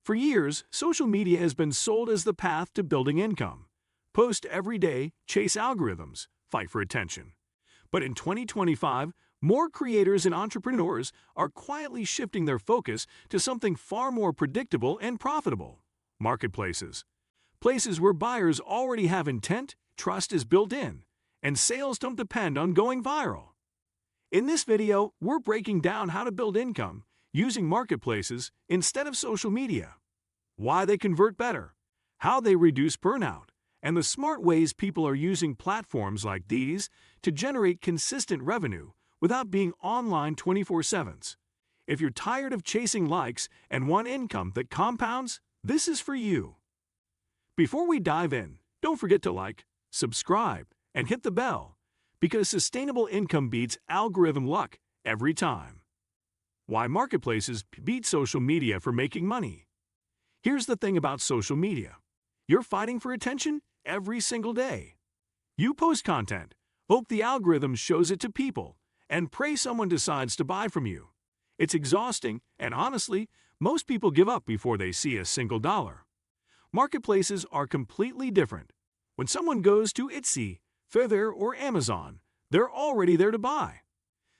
For years, social media has been sold as the path to building income. Post every day, chase algorithms, fight for attention. But in 2025, more creators and entrepreneurs are quietly shifting their focus to something far more predictable and profitable: marketplaces. Places where buyers already have intent, trust is built in, and sales don't depend on going viral. In this video, we're breaking down how to build income using marketplaces instead of social media, why they convert better, how they reduce burnout, and the smart ways people are using platforms like these to generate consistent revenue without being online 24/7. If you're tired of chasing likes and want income that compounds, this is for you. Before we dive in, don't forget to like, subscribe, and hit the bell, because sustainable income beats algorithm luck every time. Why marketplaces beat social media for making money. Here's the thing about social media. You're fighting for attention every single day. You post content, hope the algorithm shows it to people, and pray someone decides to buy from you. It's exhausting, and honestly, most people give up before they see a single dollar. Marketplaces are completely different. When someone goes to Etsy, Fiverr, or Amazon, they're already there to buy.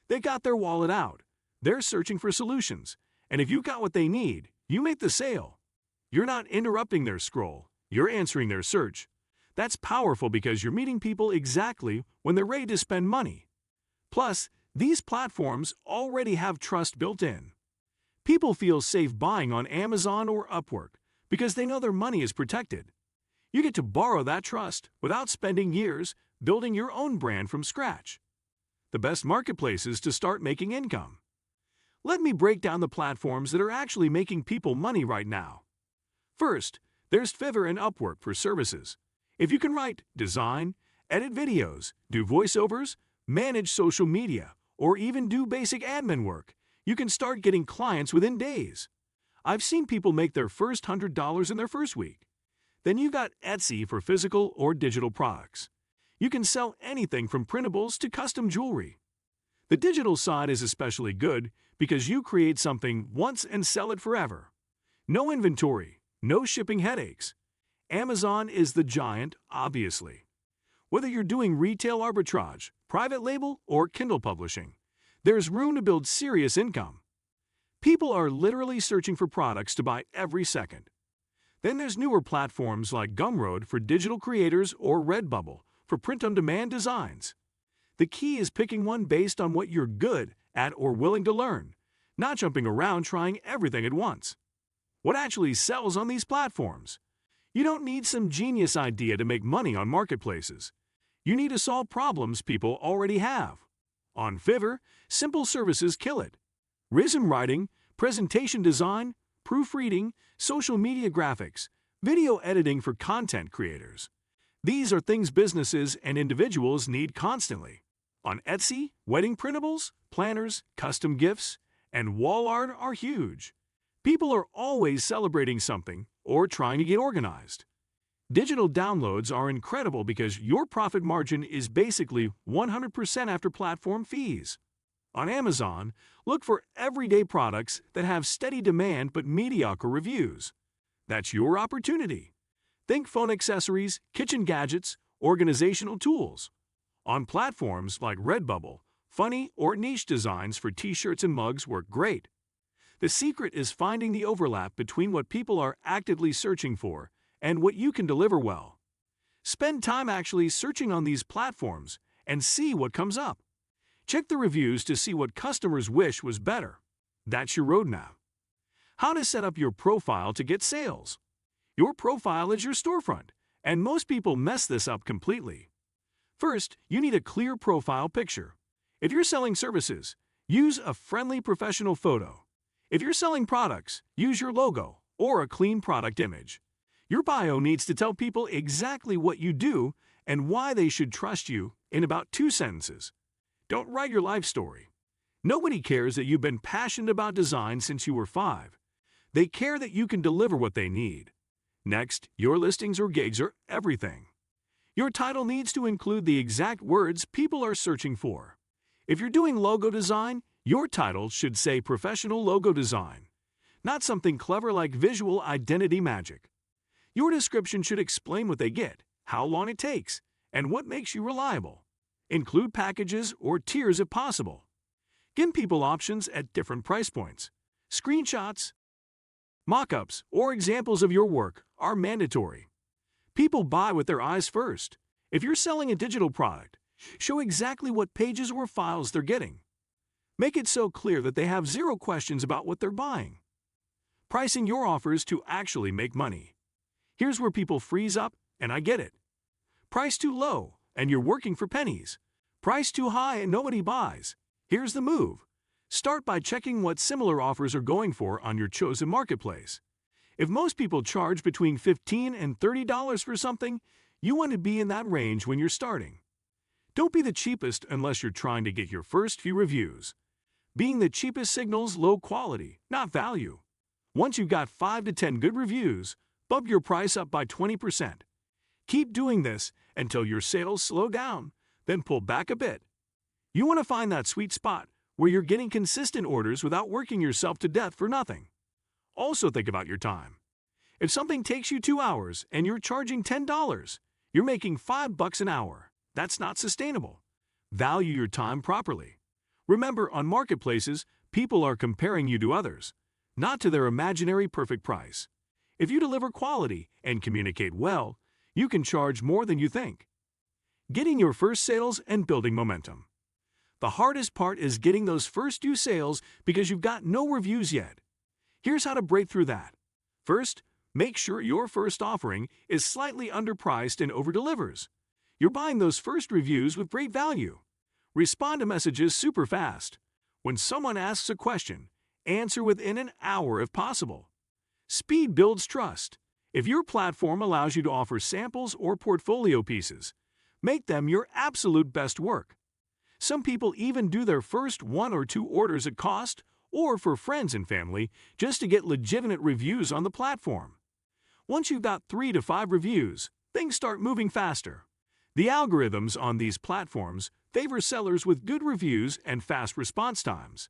They got their wallet out. They're searching for solutions, and if you got what they need, you make the sale. You're not interrupting their scroll, you're answering their search. That's powerful because you're meeting people exactly when they're ready to spend money. Plus, these platforms already have trust built in. People feel safe buying on Amazon or Upwork because they know their money is protected. You get to borrow that trust without spending years building your own brand from scratch. The best marketplaces to start making income. Let me break down the platforms that are actually making people money right now. First, there's Fiverr and Upwork for services. If you can write, design, edit videos, do voiceovers, manage social media, or even do basic admin work, you can start getting clients within days. I've seen people make their first $100 in their first week. Then you got Etsy for physical or digital products. You can sell anything from printables to custom jewelry. The digital side is especially good because you create something once and sell it forever. No inventory, no shipping headaches. Amazon is the giant, obviously. Whether you're doing retail arbitrage, private label, or Kindle publishing, there's room to build serious income. People are literally searching for products to buy every second. Then there's newer platforms like Gumroad for digital creators or Redbubble for print-on-demand designs. The key is picking one based on what you're good at or willing to learn, not jumping around trying everything at once. What actually sells on these platforms? You don't need some genius idea to make money on marketplaces. You need to solve problems people already have. On Fiverr, simple services kill it. Resume writing, presentation design, proofreading, social media graphics, video editing for content creators. These are things businesses and individuals need constantly. On Etsy, wedding printables, planners, custom gifts, and wall art are huge. People are always celebrating something or trying to get organized. Digital downloads are incredible because your profit margin is basically 100% after platform fees. On Amazon, look for everyday products that have steady demand but mediocre reviews. That's your opportunity. Think phone accessories, kitchen gadgets, organizational tools. On platforms like Redbubble, funny or niche designs for t-shirts and mugs work great. The secret is finding the overlap between what people are actively searching for and what you can deliver well. Spend time actually searching on these platforms and see what comes up. Check the reviews to see what customers wish was better. That's your roadmap. How to set up your profile to get sales. Your profile is your storefront, and most people mess this up completely. First, you need a clear profile picture. If you're selling services, use a friendly professional photo. If you're selling products, use your logo or a clean product image. Your bio needs to tell people exactly what you do and why they should trust you in about 2 sentences. Don't write your life story. Nobody cares that you've been passionate about design since you were 5. They care that you can deliver what they need. Next, your listings or gigs are everything. Your title needs to include the exact words people are searching for. If you're doing logo design, your title should say Professional Logo Design. not something clever like visual identity magic. Your description should explain what they get, how long it takes, and what makes you reliable. Include packages or tiers if possible. Give people options at different price points. Screenshots, mock-ups, or examples of your work are mandatory. People buy with their eyes first. If you're selling a digital product, show exactly what pages or files they're getting. Make it so clear that they have zero questions about what they're buying. Pricing your offers to actually make money. Here's where people freeze up, and I get it. Price too low, and you're working for pennies. Price too high and nobody buys. Here's the move. Start by checking what similar offers are going for on your chosen marketplace. If most people charge between $15 and $30 for something, you want to be in that range when you're starting. Don't be the cheapest unless you're trying to get your first few reviews. Being the cheapest signals low quality, not value. Once you've got 5 to 10 good reviews, bump your price up by 20%. Keep doing this until your sales slow down, then pull back a bit. You want to find that sweet spot where you're getting consistent orders without working yourself to death for nothing. Also think about your time. If something takes you 2 hours and you're charging $10, you're making $5 an hour. That's not sustainable. Value your time properly. Remember, on marketplaces, people are comparing you to others, not to their imaginary perfect price. If you deliver quality and communicate well, you can charge more than you think. Getting your first sales and building momentum. The hardest part is getting those first few sales because you've got no reviews yet. Here's how to break through that. First, make sure your first offering is slightly underpriced and over-delivers. You're buying those first reviews with great value. Respond to messages super fast. When someone asks a question, answer within an hour if possible. Speed builds trust. If your platform allows you to offer samples or portfolio pieces, make them your absolute best work. Some people even do their first 1 or 2 orders at cost or for friends and family just to get legitimate reviews on the platform. Once you've got 3 to 5 reviews, things start moving faster. The algorithms on these platforms favor sellers with good reviews and fast response times.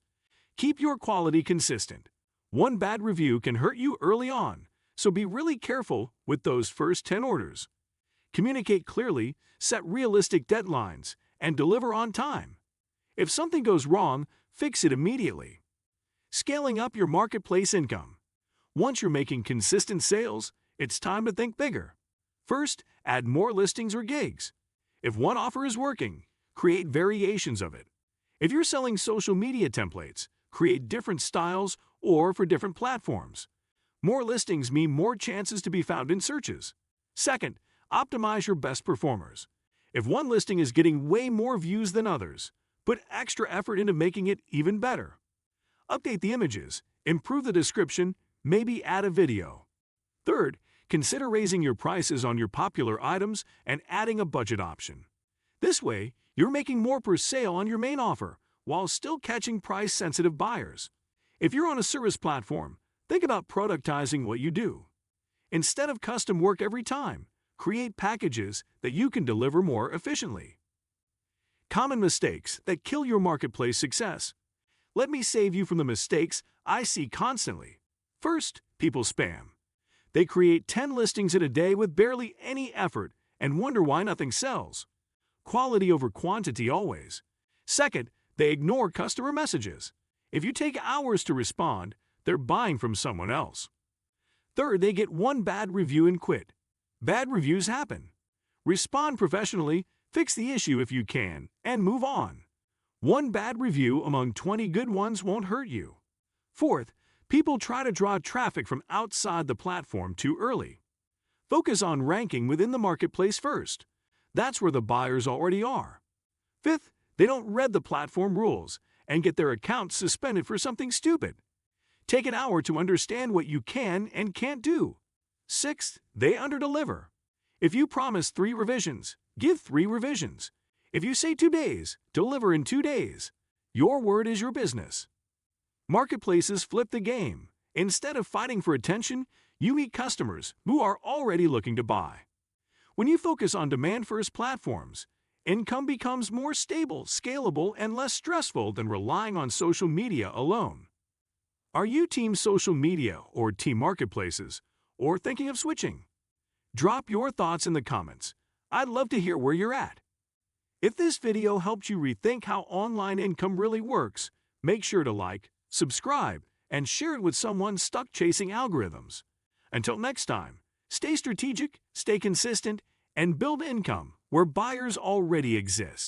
Keep your quality consistent. One bad review can hurt you early on, so be really careful with those first 10 orders. Communicate clearly, set realistic deadlines, and deliver on time. If something goes wrong, fix it immediately. Scaling up your marketplace income. Once you're making consistent sales, it's time to think bigger. First, add more listings or gigs. If one offer is working, create variations of it. If you're selling social media templates, create different styles or for different platforms. More listings mean more chances to be found in searches. Second, optimize your best performers. If one listing is getting way more views than others, put extra effort into making it even better. Update the images, improve the description, maybe add a video. Third, consider raising your prices on your popular items and adding a budget option. This way, you're making more per sale on your main offer while still catching price-sensitive buyers. If you're on a service platform, think about productizing what you do. Instead of custom work every time, create packages that you can deliver more efficiently. Common mistakes that kill your marketplace success. Let me save you from the mistakes I see constantly. First, people spam. They create 10 listings in a day with barely any effort and wonder why nothing sells. Quality over quantity always. Second, they ignore customer messages. If you take hours to respond, they're buying from someone else. Third, they get one bad review and quit. Bad reviews happen. Respond professionally, fix the issue if you can, and move on. One bad review among 20 good ones won't hurt you. Fourth, people try to draw traffic from outside the platform too early. Focus on ranking within the marketplace first. That's where the buyers already are. Fifth, they don't read the platform rules and get their accounts suspended for something stupid. Take an hour to understand what you can and can't do. Sixth, they underdeliver. If you promise 3 revisions, give 3 revisions. If you say 2 days, deliver in 2 days. Your word is your business. Marketplaces flip the game. Instead of fighting for attention, you meet customers who are already looking to buy. When you focus on demand-first platforms, income becomes more stable, scalable, and less stressful than relying on social media alone. Are you team social media or team marketplaces, or thinking of switching? Drop your thoughts in the comments. I'd love to hear where you're at. If this video helped you rethink how online income really works, make sure to like, subscribe, and share it with someone stuck chasing algorithms. Until next time, stay strategic, stay consistent, and build income where buyers already exist.